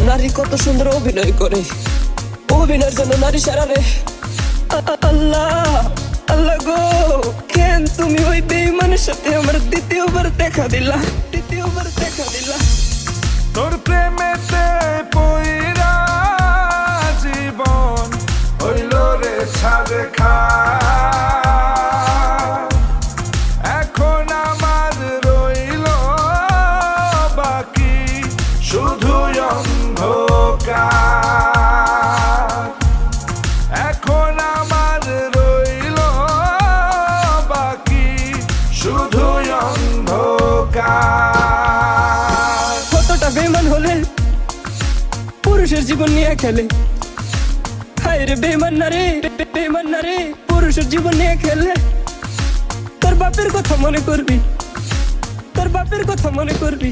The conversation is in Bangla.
নারী কত সুন্দর অভিনয় করে, অভিনয়ের জন্য নারী সারা রে। আল্লাহ আল্লাহ গো, কেন তুমি ওই বেঈমানের সাথে আমার দ্বিতীয়বার দেখা দিলা, দ্বিতীয়বার দেখা দিলা। তোর প্রেমেতে পইরা জীবন হইল রে ছাড়ে খা। এখন আমার রইল বাকি শুধু অন্ধকার। এখন আমার রইল বাকি শুধু অন্ধকার। কতটা বেঈমান হলে পুরুষের জীবন নিয়ে খেলে। হায় রে বেঈমান না রে, বেঈমান না রে, পুরুষের জীবন নিয়ে খেলে। তোর বাপের কথা মনে করবি, তোর বাপের কথা মনে করবি।